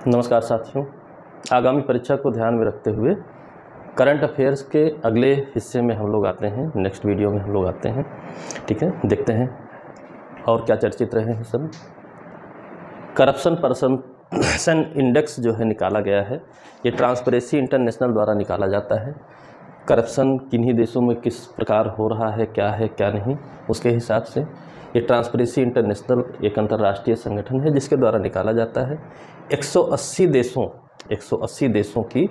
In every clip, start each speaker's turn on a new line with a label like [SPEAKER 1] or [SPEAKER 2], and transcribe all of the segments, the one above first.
[SPEAKER 1] नमस्कार साथियों, आगामी परीक्षा को ध्यान में रखते हुए करंट अफेयर्स के अगले हिस्से में हम लोग आते हैं। नेक्स्ट वीडियो में हम लोग आते हैं। ठीक है, देखते हैं और क्या चर्चित रहे हैं सब। करप्शन परसेप्शन इंडेक्स जो है निकाला गया है, ये ट्रांसपेरेंसी इंटरनेशनल द्वारा निकाला जाता है। करप्शन किन्हीं देशों में किस प्रकार हो रहा है क्या नहीं, उसके हिसाब से ये ट्रांसपेरेंसी इंटरनेशनल एक अंतर्राष्ट्रीय संगठन है जिसके द्वारा निकाला जाता है। 180 देशों की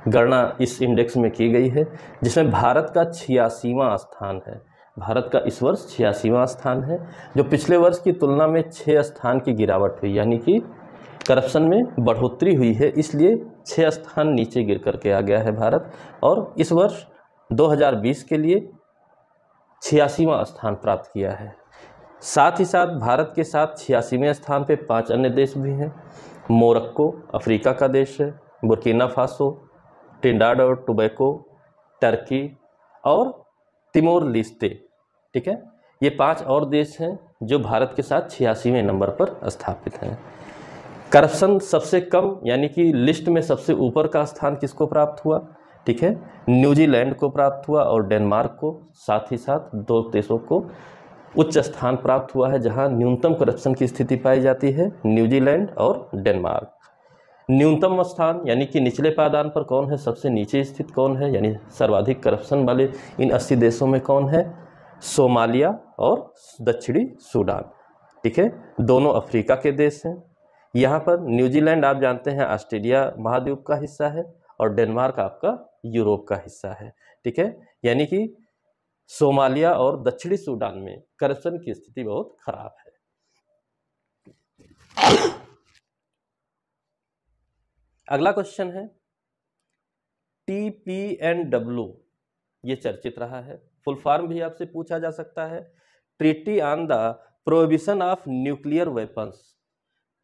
[SPEAKER 1] गणना इस इंडेक्स में की गई है, जिसमें भारत का 86वां स्थान है। भारत का इस वर्ष 86वां स्थान है, जो पिछले वर्ष की तुलना में 6 स्थान की गिरावट हुई, यानी कि करप्शन में बढ़ोतरी हुई है, इसलिए 6 स्थान नीचे गिर करके आ गया है भारत। और इस वर्ष 2020 के लिए 86वां स्थान प्राप्त किया है। साथ ही साथ भारत के साथ 86वें स्थान पे 5 अन्य देश भी हैं। मोरक्को अफ्रीका का देश है, बुर्किना फासो, ट्रिनिडाड और टोबैको, टर्की और तिमोर लिस्ते। ठीक है, ये 5 और देश हैं जो भारत के साथ 86वें नंबर पर स्थापित हैं। करप्शन सबसे कम यानी कि लिस्ट में सबसे ऊपर का स्थान किसको प्राप्त हुआ? ठीक है, न्यूजीलैंड को प्राप्त हुआ और डेनमार्क को। साथ ही साथ 2 देशों को उच्च स्थान प्राप्त हुआ है जहां न्यूनतम करप्शन की स्थिति पाई जाती है, न्यूजीलैंड और डेनमार्क। न्यूनतम स्थान यानी कि निचले पायदान पर कौन है, सबसे नीचे स्थित कौन है, यानी सर्वाधिक करप्शन वाले इन 80 देशों में कौन है? सोमालिया और दक्षिणी सूडान। ठीक है, दोनों अफ्रीका के देश हैं। यहाँ पर न्यूजीलैंड आप जानते हैं ऑस्ट्रेलिया महाद्वीप का हिस्सा है और डेनमार्क आपका यूरोप का हिस्सा है। ठीक है, यानी कि सोमालिया और दक्षिणी सूडान में करप्शन की स्थिति बहुत खराब है। अगला क्वेश्चन है TPNW, ये चर्चित रहा है। फुल फॉर्म भी आपसे पूछा जा सकता है। Treaty on the prohibition of nuclear weapons.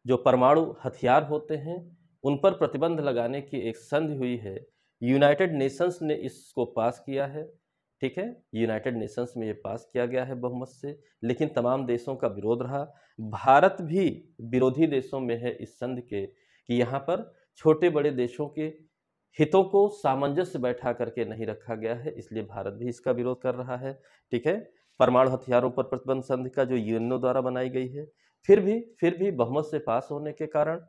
[SPEAKER 1] जो परमाणु हथियार होते हैं उन पर प्रतिबंध लगाने की एक संधि हुई है। यूनाइटेड नेशंस ने इसको पास किया है। ठीक है, यूनाइटेड नेशंस में ये पास किया गया है बहुमत से, लेकिन तमाम देशों का विरोध रहा। भारत भी विरोधी देशों में है इस संधि के, कि यहाँ पर छोटे बड़े देशों के हितों को सामंजस्य बैठा करके नहीं रखा गया है, इसलिए भारत भी इसका विरोध कर रहा है। ठीक है, परमाणु हथियारों पर प्रतिबंध संधि का जो यूएनओ द्वारा बनाई गई है, फिर भी बहुमत से पास होने के कारण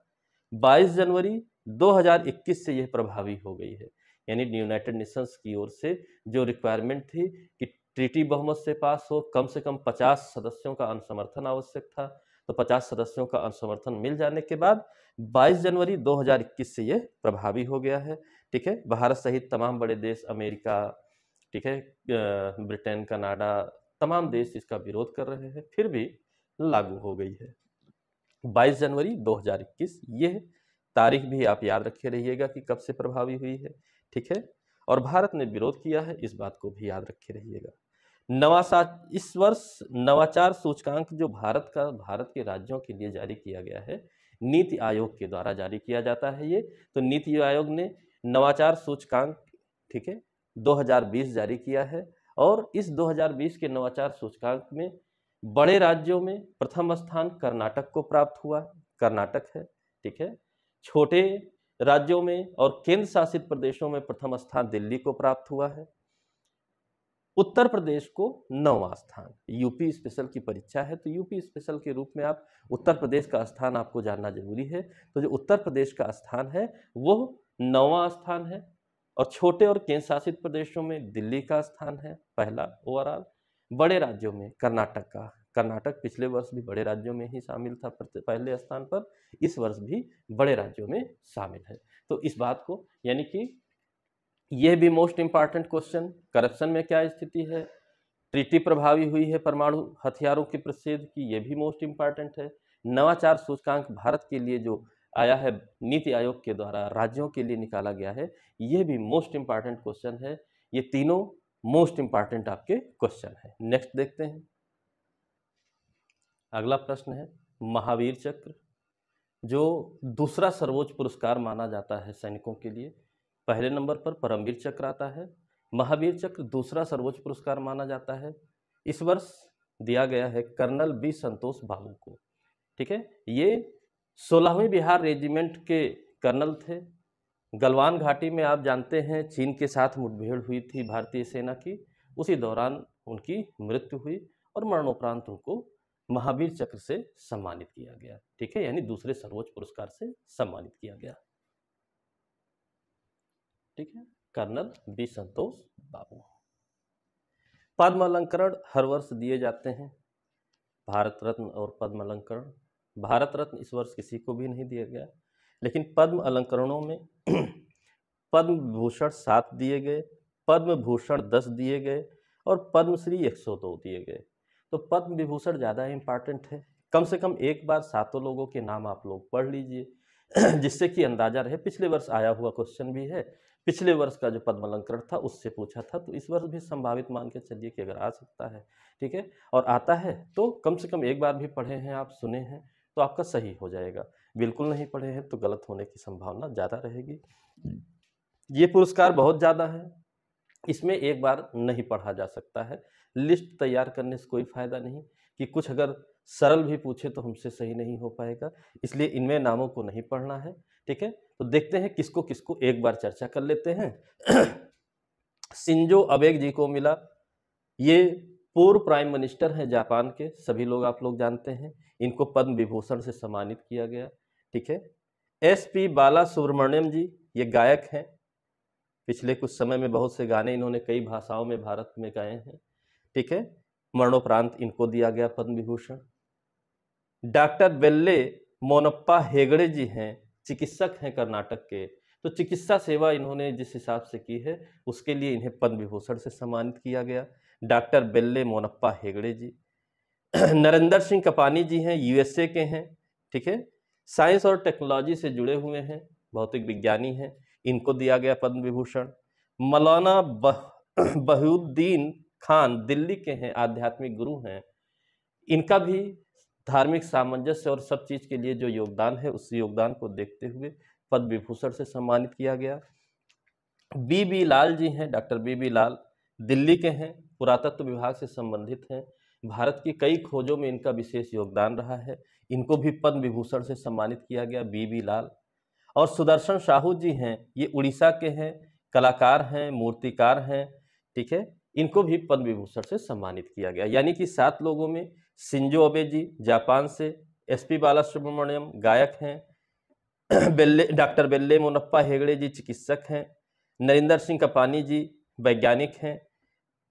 [SPEAKER 1] 22 जनवरी 2021 से यह प्रभावी हो गई है। यानी यूनाइटेड नेशंस की ओर से जो रिक्वायरमेंट थी कि ट्रीटी बहुमत से पास हो, कम से कम 50 सदस्यों का अनुसमर्थन आवश्यक था, तो 50 सदस्यों का अनुसमर्थन मिल जाने के बाद 22 जनवरी 2021 से यह प्रभावी हो गया है। ठीक है, भारत सहित तमाम बड़े देश, अमेरिका, ठीक है, ब्रिटेन, कनाडा, तमाम देश इसका विरोध कर रहे हैं, फिर भी लागू हो गई है 22 जनवरी 2021। यह तारीख भी आप याद रखे रहिएगा कि कब से प्रभावी हुई है। ठीक है, और भारत ने विरोध किया है, इस बात को भी याद रखे रहिएगा। इस वर्ष नवाचार सूचकांक जो भारत के राज्यों के लिए जारी किया गया है, नीति आयोग के द्वारा जारी किया जाता है ये। तो नीति आयोग ने नवाचार सूचकांक, ठीक है, 2020 जारी किया है, और इस 2020 के नवाचार सूचकांक में बड़े राज्यों में प्रथम स्थान कर्नाटक को प्राप्त हुआ। कर्नाटक है। ठीक है, छोटे राज्यों में और केंद्र शासित प्रदेशों में प्रथम स्थान दिल्ली को प्राप्त हुआ है। उत्तर प्रदेश को 9वां स्थान। यूपी स्पेशल की परीक्षा है, तो यूपी स्पेशल के रूप में आप उत्तर प्रदेश का स्थान आपको जानना जरूरी है। तो जो उत्तर प्रदेश का स्थान है वो 9वां स्थान है, और छोटे और केंद्र शासित प्रदेशों में दिल्ली का स्थान है पहला ओवरऑल। बड़े राज्यों में कर्नाटक पिछले वर्ष भी बड़े राज्यों में ही शामिल था पहले स्थान पर, इस वर्ष भी बड़े राज्यों में शामिल है। तो इस बात को, यानी कि यह भी मोस्ट इंपॉर्टेंट क्वेश्चन, करप्शन में क्या स्थिति है, ट्रीटी प्रभावी हुई है परमाणु हथियारों के प्रतिषेध की, यह भी मोस्ट इंपॉर्टेंट है। नवाचार सूचकांक भारत के लिए जो आया है नीति आयोग के द्वारा, राज्यों के लिए निकाला गया है, यह भी मोस्ट इंपॉर्टेंट क्वेश्चन है। ये तीनों मोस्ट इंपॉर्टेंट आपके क्वेश्चन है। नेक्स्ट देखते हैं। अगला प्रश्न है महावीर चक्र, जो दूसरा सर्वोच्च पुरस्कार माना जाता है सैनिकों के लिए। पहले नंबर पर परमवीर चक्र आता है, महावीर चक्र दूसरा सर्वोच्च पुरस्कार माना जाता है। इस वर्ष दिया गया है कर्नल बी संतोष बाबू को। ठीक है, ये 16वीं बिहार रेजिमेंट के कर्नल थे। गलवान घाटी में आप जानते हैं चीन के साथ मुठभेड़ हुई थी भारतीय सेना की, उसी दौरान उनकी मृत्यु हुई और मरणोपरांत उनको महावीर चक्र से सम्मानित किया गया। ठीक है, यानी दूसरे सर्वोच्च पुरस्कार से सम्मानित किया गया। ठीक है, कर्नल बी संतोष बाबू। पद्म अलंकरण हर वर्ष दिए जाते हैं, भारत रत्न और पद्म अलंकरण। भारत रत्न इस वर्ष किसी को भी नहीं दिया गया, लेकिन पद्म अलंकरणों में पद्म भूषण 7 दिए गए, पद्म भूषण 10 दिए गए और पद्मश्री 102 दिए गए। तो पद्म विभूषण ज़्यादा इंपॉर्टेंट है। कम से कम एक बार 7 लोगों के नाम आप लोग पढ़ लीजिए जिससे कि अंदाजा रहे। पिछले वर्ष आया हुआ क्वेश्चन भी है, पिछले वर्ष का जो पद्म अलंकरण था उससे पूछा था, तो इस वर्ष भी संभावित मान के चलिए कि अगर आ सकता है, ठीक है, और आता है तो कम से कम एक बार भी पढ़े हैं आप, सुने हैं, तो आपका सही हो जाएगा। बिल्कुल नहीं पढ़े हैं तो गलत होने की संभावना ज़्यादा रहेगी। ये पुरस्कार बहुत ज़्यादा है, इसमें एक बार नहीं पढ़ा जा सकता है। लिस्ट तैयार करने से कोई फ़ायदा नहीं कि कुछ अगर सरल भी पूछे तो हमसे सही नहीं हो पाएगा, इसलिए इनमें नामों को नहीं पढ़ना है। ठीक है, तो देखते हैं किसको किसको एक बार चर्चा कर लेते हैं। शिंजो अबे जी को मिला, ये पूर्व प्राइम मिनिस्टर हैं जापान के, सभी लोग आप लोग जानते हैं। इनको पद्म विभूषण से सम्मानित किया गया। ठीक है, SP बाला सुब्रमण्यम जी, ये गायक हैं, पिछले कुछ समय में बहुत से गाने इन्होंने कई भाषाओं में भारत में गाए हैं। ठीक है, मरणोपरांत इनको दिया गया पद्म विभूषण। डॉक्टर बेल्ले मोनप्पा हेगड़े जी हैं, चिकित्सक हैं कर्नाटक के, तो चिकित्सा सेवा इन्होंने जिस हिसाब से की है उसके लिए इन्हें पद्म विभूषण से सम्मानित किया गया, डॉक्टर बेल्ले मोनप्पा हेगड़े जी। नरेंद्र सिंह कपानी जी हैं, USA के हैं। ठीक है, साइंस और टेक्नोलॉजी से जुड़े हुए हैं, भौतिक विज्ञानी हैं, इनको दिया गया पद्म विभूषण। मौलाना बहिउद्दीन खान दिल्ली के हैं, आध्यात्मिक गुरु हैं, इनका भी धार्मिक सामंजस्य और सब चीज़ के लिए जो योगदान है उस योगदान को देखते हुए पद्म विभूषण से सम्मानित किया गया। BB लाल जी हैं, डॉक्टर BB लाल दिल्ली के हैं, पुरातत्व विभाग से संबंधित हैं, भारत की कई खोजों में इनका विशेष योगदान रहा है, इनको भी पद्म विभूषण से सम्मानित किया गया, BB लाल। और सुदर्शन साहू जी हैं, ये उड़ीसा के हैं, कलाकार हैं, मूर्तिकार हैं। ठीक है, इनको भी पद्म विभूषण से सम्मानित किया गया। यानी कि 7 लोगों में शिंजो अबे जी जापान से, SP बाला सुब्रमण्यम गायक हैं, डॉक्टर बेल्ले मोनप्पा हेगड़े जी चिकित्सक हैं, नरेंद्र सिंह कपानी जी वैज्ञानिक हैं,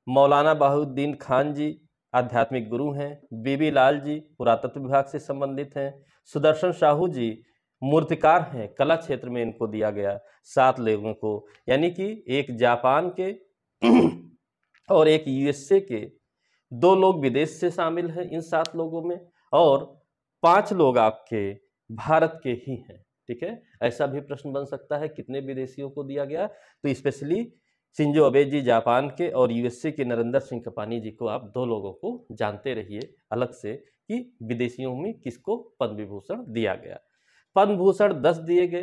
[SPEAKER 1] मौलाना बहाउद्दीन खान जी आध्यात्मिक गुरु हैं, BB लाल जी पुरातत्व विभाग से संबंधित हैं, सुदर्शन साहू जी मूर्तिकार हैं, कला क्षेत्र में इनको दिया गया 7 लोगों को। यानी कि एक जापान के और एक USA के, 2 लोग विदेश से शामिल हैं इन 7 लोगों में, और 5 लोग आपके भारत के ही हैं। ठीक है, ऐसा भी प्रश्न बन सकता है कितने विदेशियों को दिया गया, तो स्पेशली शिंजो अबे जी जापान के और USA के नरेंद्र सिंह कपानी जी को आप 2 लोगों को जानते रहिए अलग से कि विदेशियों में किसको पद्म विभूषण दिया गया। पद्म भूषण 10 दिए गए,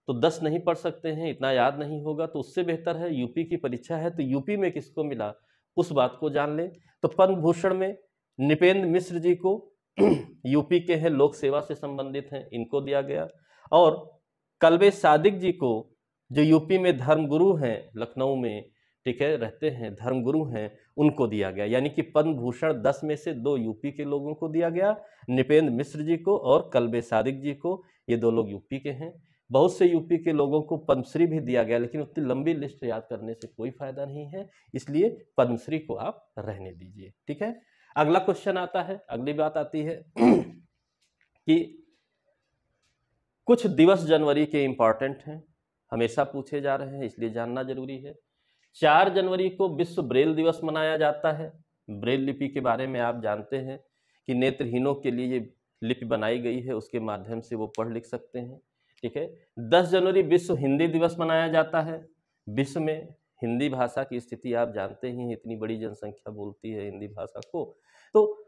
[SPEAKER 1] तो 10 नहीं पढ़ सकते हैं, इतना याद नहीं होगा, तो उससे बेहतर है यूपी की परीक्षा है तो यूपी में किसको मिला उस बात को जान लें। तो पद्म भूषण में नृपेंद्र मिश्र जी को यूपी के हैं, लोक सेवा से संबंधित हैं, इनको दिया गया। और कल्बे सादिक जी को, जो यूपी में धर्मगुरु हैं, लखनऊ में, ठीक है, रहते हैं, धर्मगुरु हैं, उनको दिया गया। यानी कि पद्म भूषण 10 में से 2 यूपी के लोगों को दिया गया, नृपेंद्र मिश्र जी को और कल्बे सादिक जी को, ये 2 लोग यूपी के हैं। बहुत से यूपी के लोगों को पद्मश्री भी दिया गया, लेकिन उतनी लंबी लिस्ट याद करने से कोई फायदा नहीं है, इसलिए पद्मश्री को आप रहने दीजिए। ठीक है, अगला क्वेश्चन आता है, अगली बात आती है कि कुछ दिवस जनवरी के इंपॉर्टेंट हैं, हमेशा पूछे जा रहे हैं, इसलिए जानना जरूरी है। 4 जनवरी को विश्व ब्रेल दिवस मनाया जाता है। ब्रेल लिपि के बारे में आप जानते हैं कि नेत्रहीनों के लिए ये लिपि बनाई गई है, उसके माध्यम से वो पढ़ लिख सकते हैं। ठीक है, 10 जनवरी विश्व हिंदी दिवस मनाया जाता है। विश्व में हिंदी भाषा की स्थिति आप जानते ही हैं, इतनी बड़ी जनसंख्या बोलती है हिंदी भाषा को, तो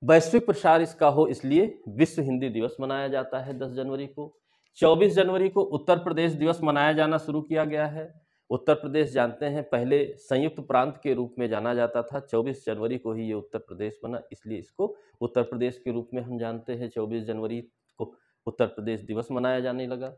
[SPEAKER 1] वैश्विक प्रसार इसका हो, इसलिए विश्व हिंदी दिवस मनाया जाता है 10 जनवरी को। 24 जनवरी को उत्तर प्रदेश दिवस मनाया जाना शुरू किया गया है। उत्तर प्रदेश जानते हैं पहले संयुक्त प्रांत के रूप में जाना जाता था, 24 जनवरी को ही ये उत्तर प्रदेश बना, इसलिए इसको उत्तर प्रदेश के रूप में हम जानते हैं 24 जनवरी को उत्तर प्रदेश दिवस मनाया जाने लगा।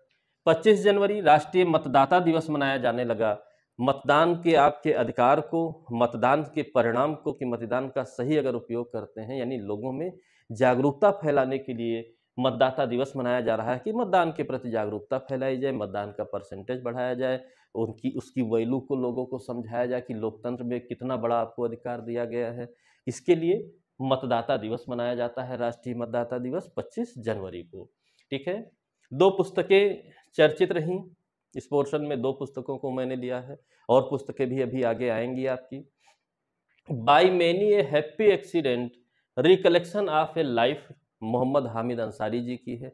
[SPEAKER 1] 25 जनवरी राष्ट्रीय मतदाता दिवस मनाया जाने लगा। मतदान के आपके अधिकार को, मतदान के परिणाम को, कि मतदान का सही अगर उपयोग करते हैं, यानी लोगों में जागरूकता फैलाने के लिए मतदाता दिवस मनाया जा रहा है कि मतदान के प्रति जागरूकता फैलाई जाए, मतदान का परसेंटेज बढ़ाया जाए, उसकी वैल्यू को लोगों को समझाया जाए कि लोकतंत्र में कितना बड़ा आपको अधिकार दिया गया है। इसके लिए मतदाता दिवस मनाया जाता है, राष्ट्रीय मतदाता दिवस 25 जनवरी को। ठीक है, 2 पुस्तकें चर्चित रहीं इस पोर्शन में, 2 पुस्तकों को मैंने लिया है, और पुस्तकें भी अभी आगे आएंगी आपकी। By many a happy accident, recollection of a life, Mohammad Hamid Ansari ji की है,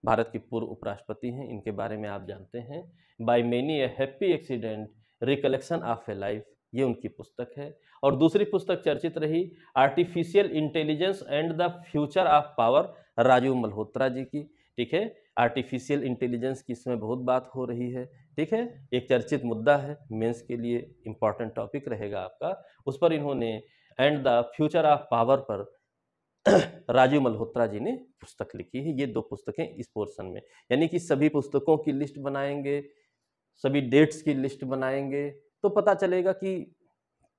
[SPEAKER 1] भारत के पूर्व उपराष्ट्रपति हैं, इनके बारे में आप जानते हैं। By many a happy accident, recollection of a life, ये उनकी पुस्तक है। और दूसरी पुस्तक चर्चित रही artificial intelligence and the future of power, Rajiv Malhotra ji की। ठीक है, आर्टिफिशियल इंटेलिजेंस की इसमें बहुत बात हो रही है। ठीक है, एक चर्चित मुद्दा है, मेंस के लिए इंपॉर्टेंट टॉपिक रहेगा आपका। उस पर इन्होंने and the future of power पर राजीव मल्होत्रा जी ने पुस्तक लिखी है। ये 2 पुस्तकें इस पोर्शन में, यानी कि सभी पुस्तकों की लिस्ट बनाएंगे, सभी डेट्स की लिस्ट बनाएंगे, तो पता चलेगा कि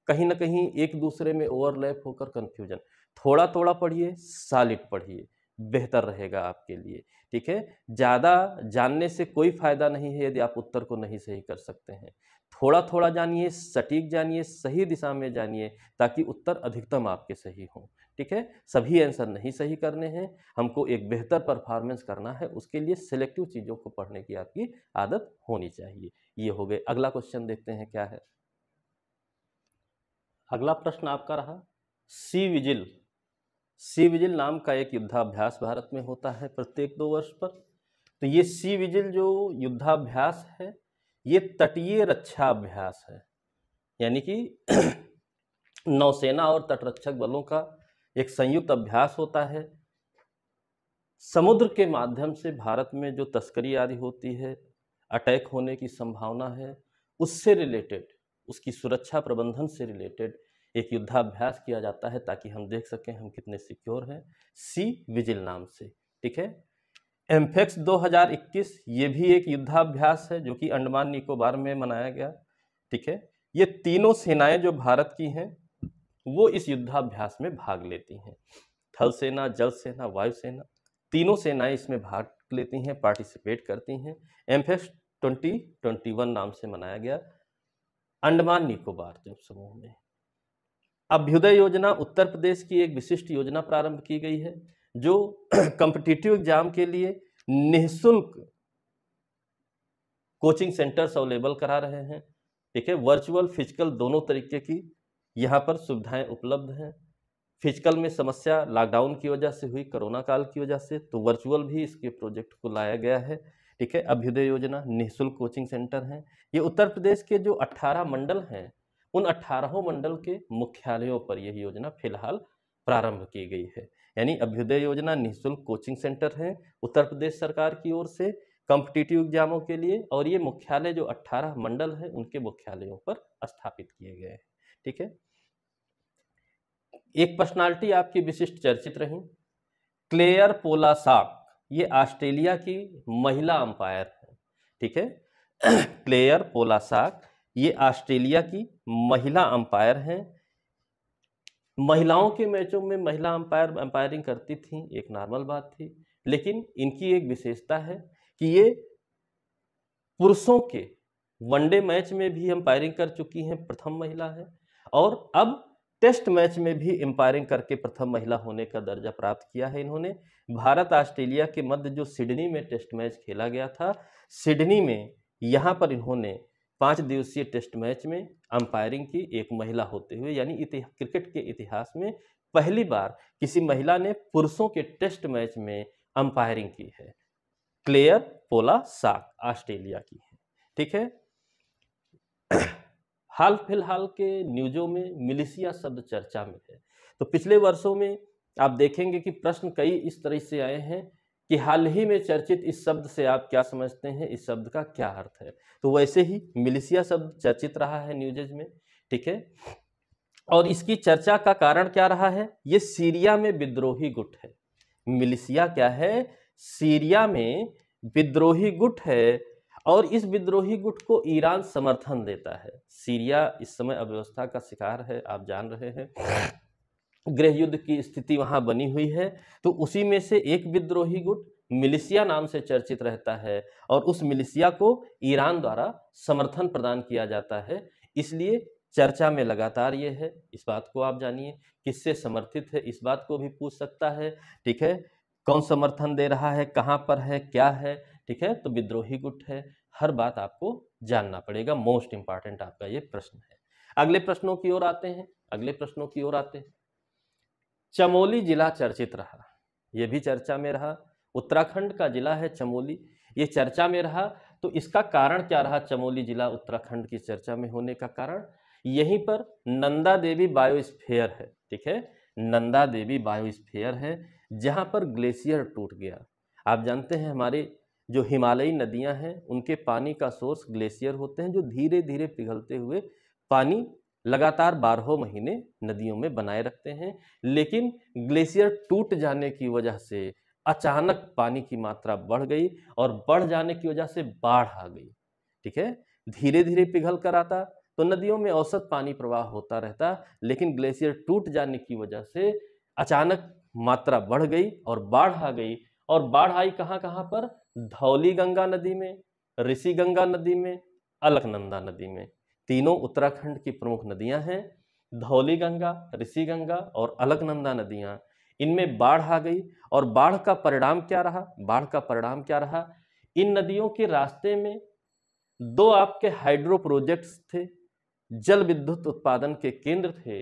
[SPEAKER 1] कहीं ना कहीं एक दूसरे में ओवरलैप होकर कंफ्यूजन। थोड़ा थोड़ा पढ़िए, सॉलिड पढ़िए, बेहतर रहेगा आपके लिए। ठीक है, ज़्यादा जानने से कोई फायदा नहीं है यदि आप उत्तर को नहीं सही कर सकते हैं। थोड़ा थोड़ा जानिए, सटीक जानिए, सही दिशा में जानिए, ताकि उत्तर अधिकतम आपके सही हों। ठीक है, सभी आंसर नहीं सही करने हैं, हमको एक बेहतर परफॉर्मेंस करना है, उसके लिए सिलेक्टिव चीज़ों को पढ़ने की आपकी आदत होनी चाहिए। ये हो गए। अगला क्वेश्चन देखते हैं क्या है। अगला प्रश्न आपका रहा सी विजिल। सी विजिल नाम का एक युद्धाभ्यास भारत में होता है प्रत्येक 2 वर्ष पर। तो ये सी विजिल जो युद्धाभ्यास है, ये तटीय रक्षा अभ्यास है, यानी कि नौसेना और तटरक्षक बलों का एक संयुक्त अभ्यास होता है। समुद्र के माध्यम से भारत में जो तस्करी आदि होती है, अटैक होने की संभावना है, उससे रिलेटेड, उसकी सुरक्षा प्रबंधन से रिलेटेड एक युद्धाभ्यास किया जाता है, ताकि हम देख सकें हम कितने सिक्योर हैं, सी विजिल नाम से। ठीक है, एम्फेक्स 2021 ये भी एक युद्धाभ्यास है जो कि अंडमान निकोबार में मनाया गया। ठीक है, ये तीनों सेनाएं जो भारत की हैं वो इस युद्धाभ्यास में भाग लेती हैं। थल सेना, जल सेना, वायुसेना, तीनों सेनाएं इसमें भाग लेती हैं, पार्टिसिपेट करती हैं। एम्फेक्स 2021 नाम से मनाया गया अंडमान निकोबार द्वीप समूह में। अभ्युदय योजना उत्तर प्रदेश की एक विशिष्ट योजना प्रारंभ की गई है, जो कॉम्पिटिटिव एग्जाम के लिए निःशुल्क कोचिंग सेंटर्स अवेलेबल करा रहे हैं। ठीक है, वर्चुअल फिजिकल दोनों तरीके की यहाँ पर सुविधाएं उपलब्ध हैं। फिजिकल में समस्या लॉकडाउन की वजह से हुई, कोरोना काल की वजह से, तो वर्चुअल भी इसके प्रोजेक्ट को लाया गया है। ठीक है, अभ्युदय योजना निःशुल्क कोचिंग सेंटर हैं। ये उत्तर प्रदेश के जो 18 मंडल हैं, उन 18 मंडल के मुख्यालयों पर यह योजना फिलहाल प्रारंभ की गई है। यानी अभ्युदय योजना निःशुल्क कोचिंग सेंटर है उत्तर प्रदेश सरकार की ओर से कॉम्पिटिटिव एग्जामों के लिए, और ये मुख्यालय जो 18 मंडल हैं उनके मुख्यालयों पर स्थापित किए गए हैं। ठीक है, एक पर्सनालिटी आपकी विशिष्ट चर्चित रही, क्लेयर पोलासाक, ये ऑस्ट्रेलिया की महिला अंपायर है। ठीक है, क्लेयर पोलासाक ये ऑस्ट्रेलिया की महिला अंपायर हैं। महिलाओं के मैचों में महिला अंपायरिंग करती थी, एक नॉर्मल बात थी, लेकिन इनकी एक विशेषता है कि ये पुरुषों के वनडे मैच में भी अंपायरिंग कर चुकी हैं, प्रथम महिला है, और अब टेस्ट मैच में भी अंपायरिंग करके प्रथम महिला होने का दर्जा प्राप्त किया है इन्होंने। भारत ऑस्ट्रेलिया के मध्य जो सिडनी में टेस्ट मैच खेला गया था, सिडनी में यहाँ पर इन्होंने 5 दिवसीय टेस्ट मैच में अंपायरिंग की, एक महिला होते हुए, यानी क्रिकेट के इतिहास में पहली बार किसी महिला ने पुरुषों के टेस्ट मैच में अंपायरिंग की है। क्लेयर पोलासाक ऑस्ट्रेलिया की है। ठीक है, हाल फिलहाल के न्यूज़ों में मिलिशिया शब्द चर्चा में है। तो पिछले वर्षों में आप देखेंगे कि प्रश्न कई इस तरह से आए हैं कि हाल ही में चर्चित इस शब्द से आप क्या समझते हैं, इस शब्द का क्या अर्थ है। तो वैसे ही मिलिशिया शब्द चर्चित रहा है न्यूज़ में। ठीक है, और इसकी चर्चा का कारण क्या रहा है, ये सीरिया में विद्रोही गुट है। मिलिशिया क्या है, सीरिया में विद्रोही गुट है और इस विद्रोही गुट को ईरान समर्थन देता है। सीरिया इस समय अव्यवस्था का शिकार है, आप जान रहे हैं, गृह युद्ध की स्थिति वहां बनी हुई है। तो उसी में से एक विद्रोही गुट मिलिशिया नाम से चर्चित रहता है और उस मिलिशिया को ईरान द्वारा समर्थन प्रदान किया जाता है, इसलिए चर्चा में लगातार ये है। इस बात को आप जानिए, किससे समर्थित है इस बात को भी पूछ सकता है, ठीक है, कौन समर्थन दे रहा है, कहाँ पर है, क्या है, ठीक है, तो विद्रोही गुट है। हर बात आपको जानना पड़ेगा, मोस्ट इंपॉर्टेंट आपका ये प्रश्न है। अगले प्रश्नों की ओर आते हैं, अगले प्रश्नों की ओर आते हैं। चमोली जिला चर्चित रहा, यह भी चर्चा में रहा। उत्तराखंड का जिला है चमोली, ये चर्चा में रहा। तो इसका कारण क्या रहा, चमोली जिला उत्तराखंड की चर्चा में होने का कारण? यहीं पर नंदा देवी बायोस्फीयर है, ठीक है, नंदा देवी बायोस्फीयर है, जहां पर ग्लेशियर टूट गया। आप जानते हैं हमारे जो हिमालयी नदियां हैं उनके पानी का सोर्स ग्लेशियर होते हैं, जो धीरे धीरे पिघलते हुए पानी लगातार 12 महीने नदियों में बनाए रखते हैं। लेकिन ग्लेशियर टूट जाने की वजह से अचानक पानी की मात्रा बढ़ गई और बढ़ जाने की वजह से बाढ़ आ गई, ठीक है। धीरे धीरे पिघल कर आता तो नदियों में औसत पानी प्रवाह होता रहता, लेकिन ग्लेशियर टूट जाने की वजह से अचानक मात्रा बढ़ गई और बाढ़ आ गई। और बाढ़ आई कहाँ कहाँ पर? धौली गंगा नदी में, ऋषि गंगा नदी में, अलकनंदा नदी में। तीनों उत्तराखंड की प्रमुख नदियां हैं, धौली गंगा, ऋषि गंगा और अलकनंदा नदियां। इनमें बाढ़ आ गई और बाढ़ का परिणाम क्या रहा? बाढ़ का परिणाम क्या रहा? इन नदियों के रास्ते में दो आपके हाइड्रो प्रोजेक्ट्स थे, जल विद्युत उत्पादन के केंद्र थे।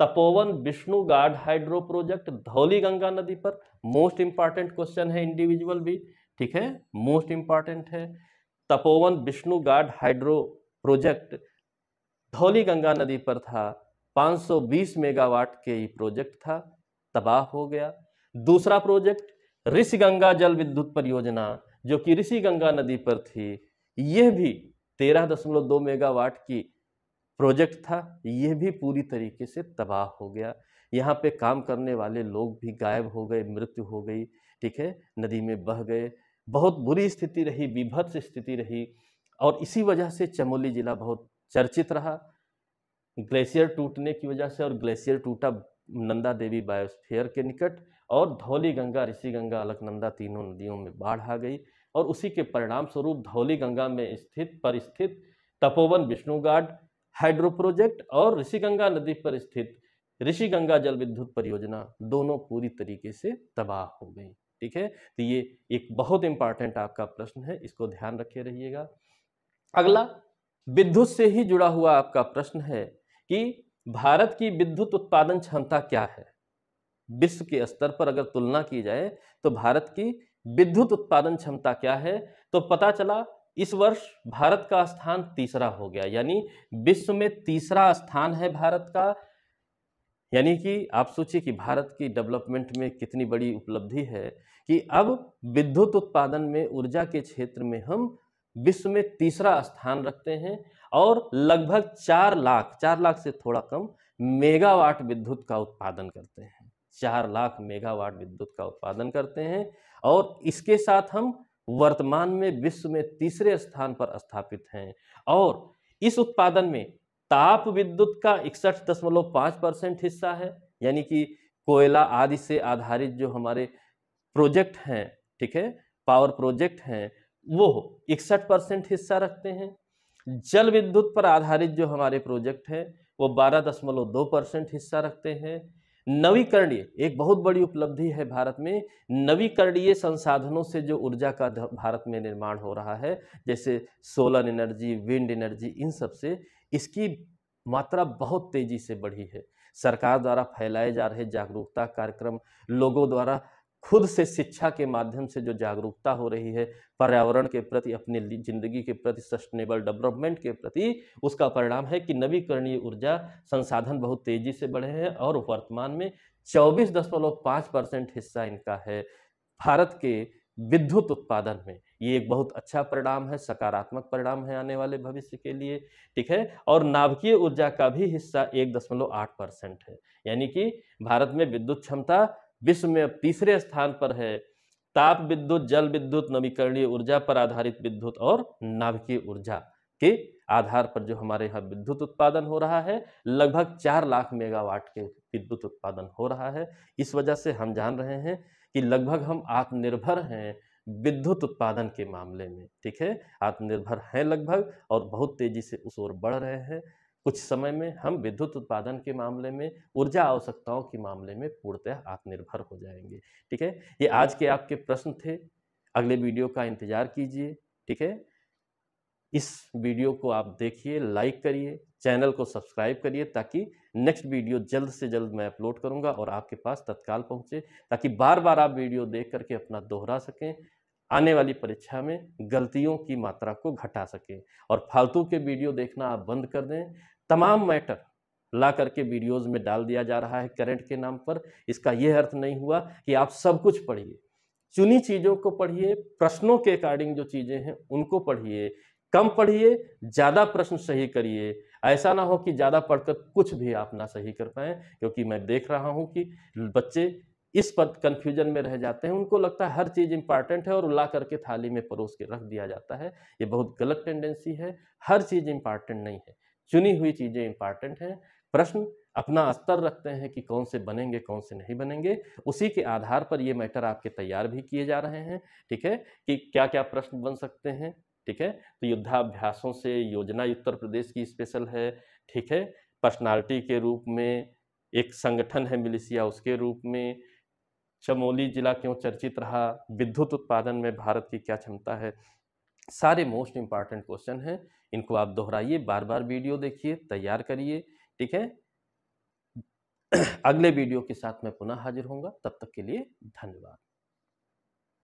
[SPEAKER 1] तपोवन विष्णुगाड हाइड्रो प्रोजेक्ट धौली गंगा नदी पर, मोस्ट इंपॉर्टेंट क्वेश्चन है इंडिविजुअल भी, ठीक है, मोस्ट इंपॉर्टेंट है। तपोवन विष्णुगाड हाइड्रो प्रोजेक्ट धौली गंगा नदी पर था, 520 मेगावाट के ये प्रोजेक्ट था, तबाह हो गया। दूसरा प्रोजेक्ट ऋषि गंगा जल विद्युत परियोजना, जो कि ऋषि गंगा नदी पर थी, यह भी 13.2 मेगावाट की प्रोजेक्ट था, यह भी पूरी तरीके से तबाह हो गया। यहाँ पे काम करने वाले लोग भी गायब हो गए, मृत्यु हो गई, ठीक है, नदी में बह गए। बहुत बुरी स्थिति रही, बीभत्स स्थिति रही और इसी वजह से चमोली जिला बहुत चर्चित रहा ग्लेशियर टूटने की वजह से। और ग्लेशियर टूटा नंदा देवी बायोस्फीयर के निकट और धौली गंगा, ऋषि गंगा, अलकनंदा तीनों नदियों में बाढ़ आ गई और उसी के परिणाम स्वरूप धौली गंगा में स्थित तपोवन विष्णुगाड हाइड्रो प्रोजेक्ट और ऋषि गंगा नदी पर स्थित ऋषि गंगा जल विद्युत परियोजना दोनों पूरी तरीके से तबाह हो गई, ठीक है। तो ये एक बहुत इंपॉर्टेंट आपका प्रश्न है, इसको ध्यान रखे रहिएगा। अगला विद्युत से ही जुड़ा हुआ आपका प्रश्न है कि भारत की विद्युत उत्पादन क्षमता क्या है? विश्व के स्तर पर अगर तुलना की जाए तो भारत की विद्युत उत्पादन क्षमता क्या है? तो पता चला इस वर्ष भारत का स्थान तीसरा हो गया, यानी विश्व में तीसरा स्थान है भारत का। यानी कि आप सोचिए कि भारत की डेवलपमेंट में कितनी बड़ी उपलब्धि है कि अब विद्युत उत्पादन में, ऊर्जा के क्षेत्र में हम विश्व में तीसरा स्थान रखते हैं और लगभग 4 लाख से थोड़ा कम मेगावाट विद्युत का उत्पादन करते हैं। 4 लाख मेगावाट विद्युत का उत्पादन करते हैं और इसके साथ हम वर्तमान में विश्व में तीसरे स्थान पर स्थापित हैं। और इस उत्पादन में ताप विद्युत का 61.5% हिस्सा है, यानी कि कोयला आदि से आधारित जो हमारे प्रोजेक्ट हैं, ठीक है, पावर प्रोजेक्ट हैं, वो 61% हिस्सा रखते हैं। जल विद्युत पर आधारित जो हमारे प्रोजेक्ट हैं वो 12.2% हिस्सा रखते हैं। नवीकरणीय, एक बहुत बड़ी उपलब्धि है भारत में, नवीकरणीय संसाधनों से जो ऊर्जा का भारत में निर्माण हो रहा है, जैसे सोलर एनर्जी, विंड एनर्जी, इन सब से इसकी मात्रा बहुत तेजी से बढ़ी है। सरकार द्वारा फैलाए जा रहे जागरूकता कार्यक्रम, लोगों द्वारा खुद से शिक्षा के माध्यम से जो जागरूकता हो रही है पर्यावरण के प्रति, अपनी जिंदगी के प्रति, सस्टेनेबल डेवलपमेंट के प्रति, उसका परिणाम है कि नवीकरणीय ऊर्जा संसाधन बहुत तेजी से बढ़े हैं और वर्तमान में 24.5% हिस्सा इनका है भारत के विद्युत उत्पादन में। ये एक बहुत अच्छा परिणाम है, सकारात्मक परिणाम है आने वाले भविष्य के लिए, ठीक है। और नाभिकीय ऊर्जा का भी हिस्सा 1.8% है, यानी कि भारत में विद्युत क्षमता विश्व में अब तीसरे स्थान पर है। ताप विद्युत, जल विद्युत, नवीकरणीय ऊर्जा पर आधारित विद्युत और नाभिकीय ऊर्जा के आधार पर जो हमारे यहाँ विद्युत उत्पादन हो रहा है, लगभग 4 लाख मेगावाट के विद्युत उत्पादन हो रहा है। इस वजह से हम जान रहे हैं कि लगभग हम आत्मनिर्भर हैं विद्युत उत्पादन के मामले में। ठीक है, आत्मनिर्भर हैं लगभग और बहुत तेजी से उस ओर बढ़ रहे हैं। कुछ समय में हम विद्युत उत्पादन के मामले में, ऊर्जा आवश्यकताओं के मामले में पूर्णतः आत्मनिर्भर हो जाएंगे। ठीक है, ये आज के आपके प्रश्न थे। अगले वीडियो का इंतजार कीजिए। ठीक है, इस वीडियो को आप देखिए, लाइक करिए, चैनल को सब्सक्राइब करिए ताकि नेक्स्ट वीडियो जल्द से जल्द मैं अपलोड करूंगा और आपके पास तत्काल पहुंचे, ताकि बार बार आप वीडियो देख करके अपना दोहरा सकें, आने वाली परीक्षा में गलतियों की मात्रा को घटा सकें और फालतू के वीडियो देखना आप बंद कर दें। तमाम मैटर ला करके वीडियोज़ में डाल दिया जा रहा है करंट के नाम पर। इसका यह अर्थ नहीं हुआ कि आप सब कुछ पढ़िए, चुनी चीज़ों को पढ़िए, प्रश्नों के अकॉर्डिंग जो चीज़ें हैं उनको पढ़िए, कम पढ़िए, ज़्यादा प्रश्न सही करिए। ऐसा ना हो कि ज़्यादा पढ़कर कुछ भी आप ना सही कर पाएँ, क्योंकि मैं देख रहा हूँ कि बच्चे इस पद कन्फ्यूजन में रह जाते हैं। उनको लगता है हर चीज़ इम्पॉर्टेंट है और ला करके थाली में परोस के रख दिया जाता है। ये बहुत गलत टेंडेंसी है। हर चीज़ इम्पॉर्टेंट नहीं है, चुनी हुई चीज़ें इम्पॉर्टेंट हैं। प्रश्न अपना स्तर रखते हैं कि कौन से बनेंगे, कौन से नहीं बनेंगे। उसी के आधार पर ये मैटर आपके तैयार भी किए जा रहे हैं। ठीक है, कि क्या क्या प्रश्न बन सकते हैं। ठीक है, तो युद्धाभ्यासों से योजना उत्तर प्रदेश की स्पेशल है। ठीक है, पर्सनालिटी के रूप में एक संगठन है मिलिशिया, उसके रूप में चमोली जिला क्यों चर्चित रहा, विद्युत उत्पादन में भारत की क्या क्षमता है। सारे मोस्ट इंपॉर्टेंट क्वेश्चन हैं, इनको आप दोहराइए, बार बार वीडियो देखिए, तैयार करिए। ठीक है, अगले वीडियो के साथ मैं पुनः हाजिर होऊंगा, तब तक के लिए धन्यवाद।